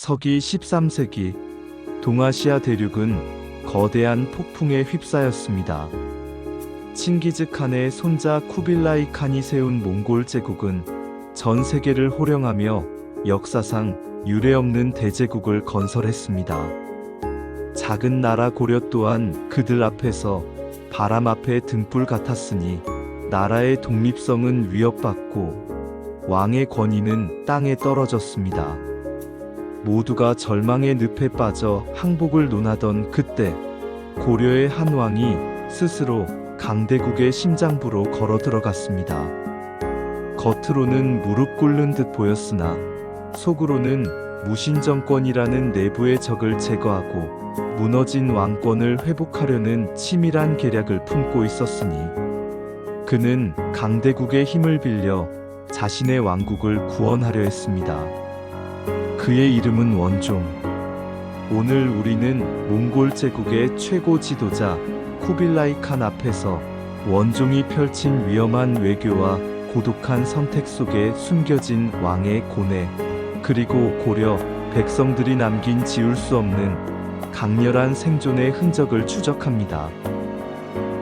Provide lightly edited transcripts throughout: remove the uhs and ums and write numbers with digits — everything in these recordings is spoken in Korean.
서기 13세기 동아시아 대륙은 거대한 폭풍에 휩싸였습니다. 칭기즈칸의 손자 쿠빌라이 칸이 세운 몽골 제국은 전 세계를 호령하며 역사상 유례없는 대제국을 건설했습니다. 작은 나라 고려 또한 그들 앞에서 바람 앞에 등불 같았으니 나라의 독립성은 위협받고 왕의 권위는 땅에 떨어졌습니다. 모두가 절망의 늪에 빠져 항복을 논하던 그때 고려의 한 왕이 스스로 강대국의 심장부로 걸어 들어갔습니다. 겉으로는 무릎 꿇는 듯 보였으나 속으로는 무신정권이라는 내부의 적을 제거하고 무너진 왕권을 회복하려는 치밀한 계략을 품고 있었으니 그는 강대국의 힘을 빌려 자신의 왕국을 구원하려 했습니다. 그의 이름은 원종. 오늘 우리는 몽골 제국의 최고 지도자 쿠빌라이 칸 앞에서 원종이 펼친 위험한 외교와 고독한 선택 속에 숨겨진 왕의 고뇌, 그리고 고려 백성들이 남긴 지울 수 없는 강렬한 생존의 흔적을 추적합니다.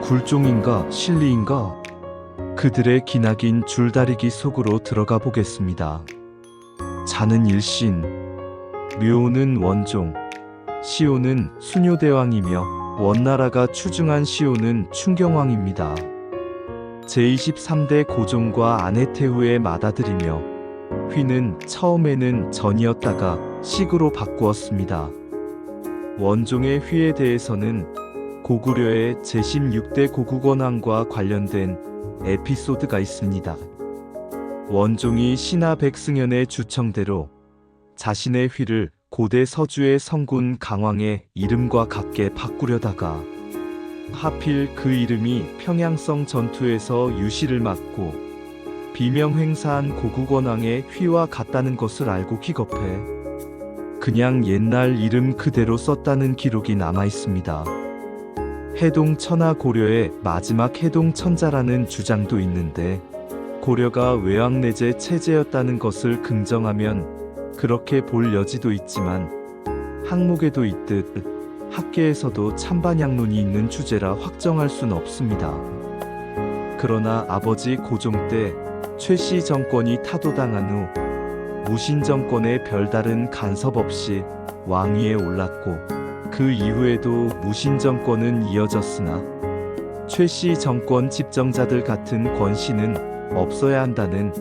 굴종인가 실리인가? 그들의 기나긴 줄다리기 속으로 들어가 보겠습니다. 자는 일신, 묘는 원종, 시오는 수뇨대왕이며 원나라가 추중한 시오는 충경왕입니다. 제23대 고종과 아네테후의 맏아들이며 휘는 처음에는 전이었다가 식으로 바꾸었습니다. 원종의 휘에 대해서는 고구려의 제16대 고국원왕과 관련된 에피소드가 있습니다. 원종이 신하 백승현의 주청대로 자신의 휘를 고대 서주의 성군 강왕의 이름과 같게 바꾸려다가 하필 그 이름이 평양성 전투에서 유시를 맞고 비명횡사한 고국원왕의 휘와 같다는 것을 알고 기겁해 그냥 옛날 이름 그대로 썼다는 기록이 남아 있습니다. 해동천하 고려의 마지막 해동천자라는 주장도 있는데 고려가 외왕내제 체제였다는 것을 긍정하면 그렇게 볼 여지도 있지만 항목에도 있듯 학계에서도 찬반양론이 있는 주제라 확정할 순 없습니다. 그러나 아버지 고종 때 최씨 정권이 타도당한 후 무신 정권의 별다른 간섭 없이 왕위에 올랐고 그 이후에도 무신 정권은 이어졌으나 최씨 정권 집정자들 같은 권씨는 없어야 한다는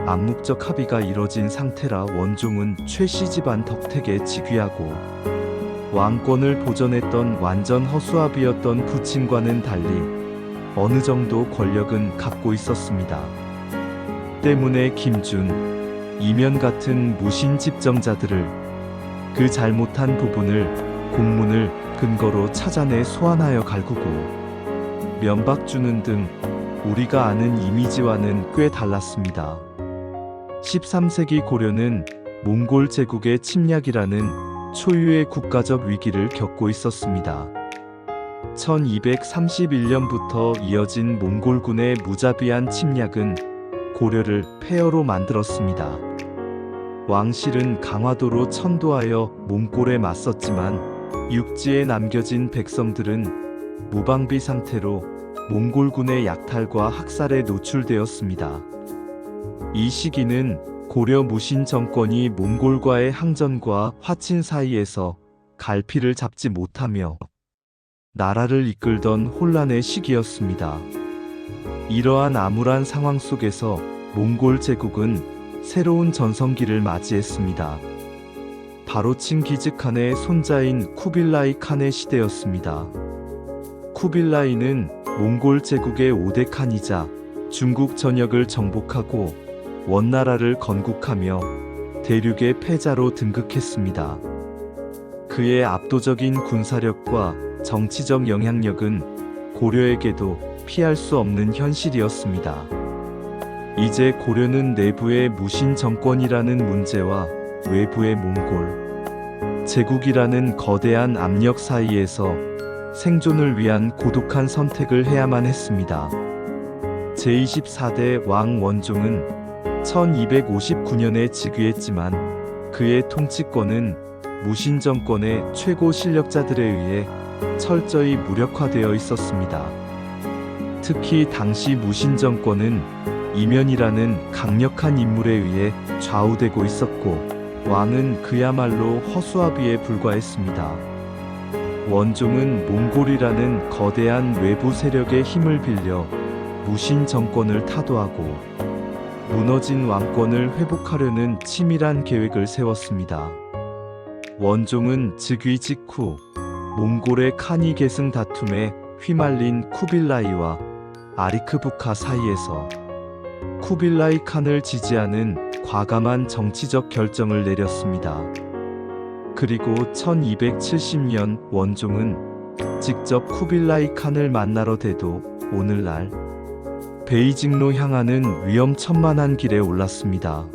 암묵적 합의가 이뤄진 상태라 원종은 최씨 집안 덕택에 즉위하고 왕권을 보존했던 완전 허수아비였던 부친과는 달리 어느 정도 권력은 갖고 있었습니다. 때문에 김준, 이면 같은 무신 집정자들을 그 잘못한 부분을 공문을 근거로 찾아내 소환하여 갈구고 면박 주는 등 우리가 아는 이미지와는 꽤 달랐습니다. 13세기 고려는 몽골 제국의 침략이라는 초유의 국가적 위기를 겪고 있었습니다. 1231년부터 이어진 몽골군의 무자비한 침략은 고려를 폐허로 만들었습니다. 왕실은 강화도로 천도하여 몽골에 맞섰지만 육지에 남겨진 백성들은 무방비 상태로 몽골군의 약탈과 학살에 노출되었습니다. 이 시기는 고려 무신 정권이 몽골과의 항전과 화친 사이에서 갈피를 잡지 못하며 나라를 이끌던 혼란의 시기였습니다. 이러한 암울한 상황 속에서 몽골 제국은 새로운 전성기를 맞이했습니다. 바로 칭기즈칸의 손자인 쿠빌라이 칸의 시대였습니다. 쿠빌라이는 몽골 제국의 5대 칸이자 중국 전역을 정복하고 원나라를 건국하며 대륙의 패자로 등극했습니다. 그의 압도적인 군사력과 정치적 영향력은 고려에게도 피할 수 없는 현실이었습니다. 이제 고려는 내부의 무신 정권이라는 문제와 외부의 몽골 제국이라는 거대한 압력 사이에서 생존을 위한 고독한 선택을 해야만 했습니다. 제24대 왕 원종은 1259년에 즉위했지만 그의 통치권은 무신 정권의 최고 실력자들에 의해 철저히 무력화되어 있었습니다. 특히 당시 무신 정권은 이면이라는 강력한 인물에 의해 좌우되고 있었고, 왕은 그야말로 허수아비에 불과했습니다. 원종은 몽골이라는 거대한 외부 세력의 힘을 빌려 무신 정권을 타도하고 무너진 왕권을 회복하려는 치밀한 계획을 세웠습니다. 원종은 즉위 직후 몽골의 칸이 계승 다툼에 휘말린 쿠빌라이와 아리크부카 사이에서 쿠빌라이 칸을 지지하는 과감한 정치적 결정을 내렸습니다. 그리고 1270년 원종은 직접 쿠빌라이 칸을 만나러 대도 오늘날 베이징로 향하는 위험천만한 길에 올랐습니다.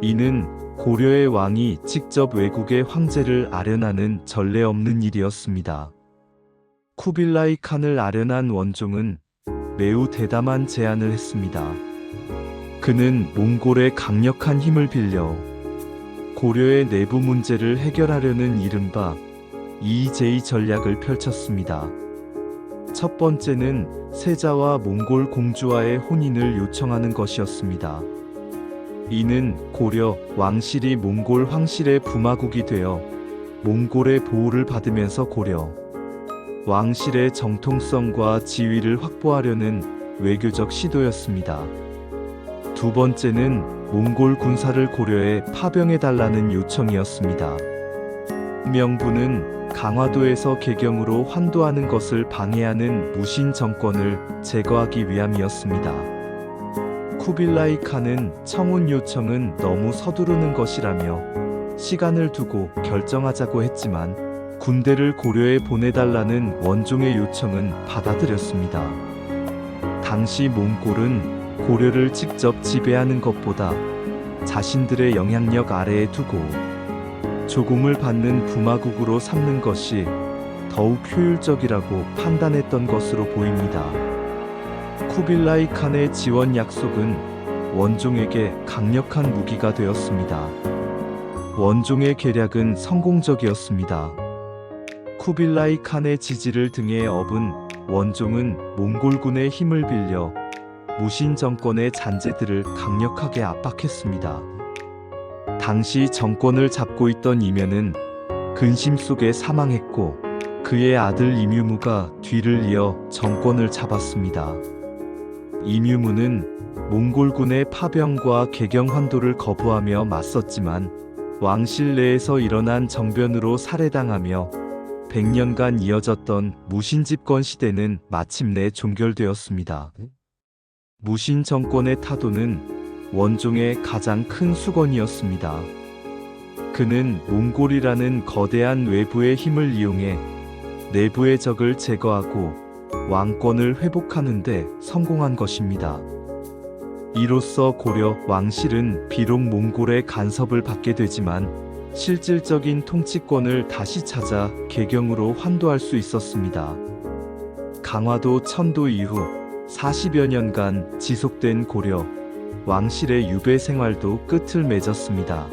이는 고려의 왕이 직접 외국의 황제를 아련하는 전례 없는 일이었습니다. 쿠빌라이 칸을 아련한 원종은 매우 대담한 제안을 했습니다. 그는 몽골의 강력한 힘을 빌려 고려의 내부 문제를 해결하려는 이른바 EJ 전략을 펼쳤습니다. 첫 번째는 세자와 몽골 공주와의 혼인을 요청하는 것이었습니다. 이는 고려 왕실이 몽골 황실의 부마국이 되어 몽골의 보호를 받으면서 고려 왕실의 정통성과 지위를 확보하려는 외교적 시도였습니다. 두 번째는 몽골 군사를 고려에 파병해달라는 요청이었습니다. 명분은 강화도에서 개경으로 환도하는 것을 방해하는 무신 정권을 제거하기 위함이었습니다. 쿠빌라이 칸은 청혼 요청은 너무 서두르는 것이라며 시간을 두고 결정하자고 했지만 군대를 고려에 보내달라는 원종의 요청은 받아들였습니다. 당시 몽골은 고려를 직접 지배하는 것보다 자신들의 영향력 아래에 두고 조공을 받는 부마국으로 삼는 것이 더욱 효율적이라고 판단했던 것으로 보입니다. 쿠빌라이 칸의 지원 약속은 원종에게 강력한 무기가 되었습니다. 원종의 계략은 성공적이었습니다. 쿠빌라이 칸의 지지를 등에 업은 원종은 몽골군의 힘을 빌려 무신 정권의 잔재들을 강력하게 압박했습니다. 당시 정권을 잡고 있던 이면은 근심 속에 사망했고 그의 아들 이뮤무가 뒤를 이어 정권을 잡았습니다. 이뮤무는 몽골군의 파병과 개경 환도를 거부하며 맞섰지만 왕실 내에서 일어난 정변으로 살해당하며 100년간 이어졌던 무신 집권 시대는 마침내 종결되었습니다. 무신 정권의 타도는 원종의 가장 큰 수건이었습니다. 그는 몽골이라는 거대한 외부의 힘을 이용해 내부의 적을 제거하고 왕권을 회복하는 데 성공한 것입니다. 이로써 고려 왕실은 비록 몽골의 간섭을 받게 되지만 실질적인 통치권을 다시 찾아 개경으로 환도할 수 있었습니다. 강화도 천도 이후 40여 년간 지속된 고려 왕실의 유배 생활도 끝을 맺었습니다.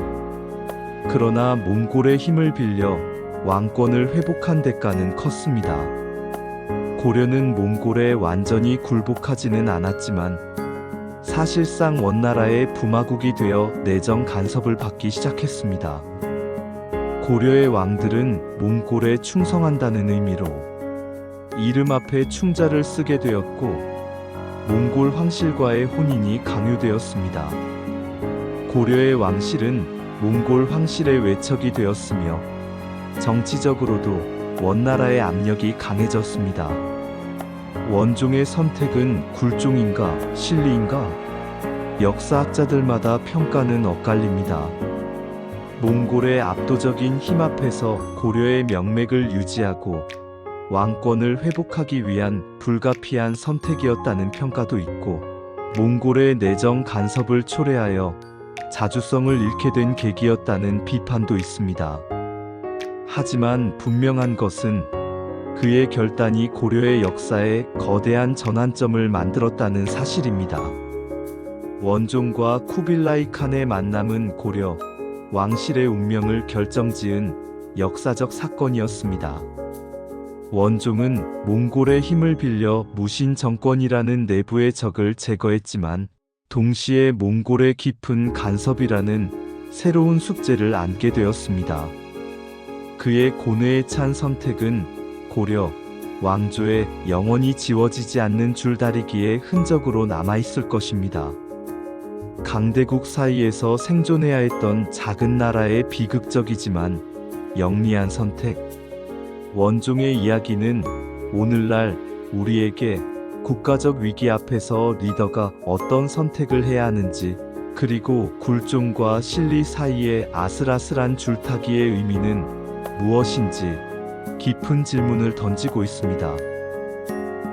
그러나 몽골의 힘을 빌려 왕권을 회복한 대가는 컸습니다. 고려는 몽골에 완전히 굴복하지는 않았지만 사실상 원나라의 부마국이 되어 내정 간섭을 받기 시작했습니다. 고려의 왕들은 몽골에 충성한다는 의미로 이름 앞에 충자를 쓰게 되었고 몽골 황실과의 혼인이 강요되었습니다. 고려의 왕실은 몽골 황실의 외척이 되었으며 정치적으로도 원나라의 압력이 강해졌습니다. 원종의 선택은 굴종인가 실리인가? 역사학자들마다 평가는 엇갈립니다. 몽골의 압도적인 힘 앞에서 고려의 명맥을 유지하고 왕권을 회복하기 위한 불가피한 선택이었다는 평가도 있고, 몽골의 내정 간섭을 초래하여 자주성을 잃게 된 계기였다는 비판도 있습니다. 하지만 분명한 것은 그의 결단이 고려의 역사에 거대한 전환점을 만들었다는 사실입니다. 원종과 쿠빌라이 칸의 만남은 고려 왕실의 운명을 결정지은 역사적 사건이었습니다. 원종은 몽골의 힘을 빌려 무신 정권이라는 내부의 적을 제거했지만 동시에 몽골의 깊은 간섭이라는 새로운 숙제를 안게 되었습니다. 그의 고뇌에 찬 선택은 고려 왕조에 영원히 지워지지 않는 줄다리기의 흔적으로 남아있을 것입니다. 강대국 사이에서 생존해야 했던 작은 나라의 비극적이지만 영리한 선택. 원종의 이야기는 오늘날 우리에게 국가적 위기 앞에서 리더가 어떤 선택을 해야 하는지, 그리고 굴종과 실리 사이의 아슬아슬한 줄타기의 의미는 무엇인지 깊은 질문을 던지고 있습니다.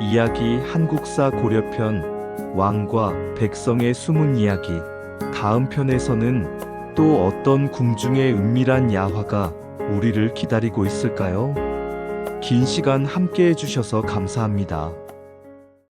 이야기 한국사 고려편 왕과 백성의 숨은 이야기. 다음 편에서는 또 어떤 궁중의 은밀한 야화가 우리를 기다리고 있을까요? 긴 시간 함께 해주셔서 감사합니다.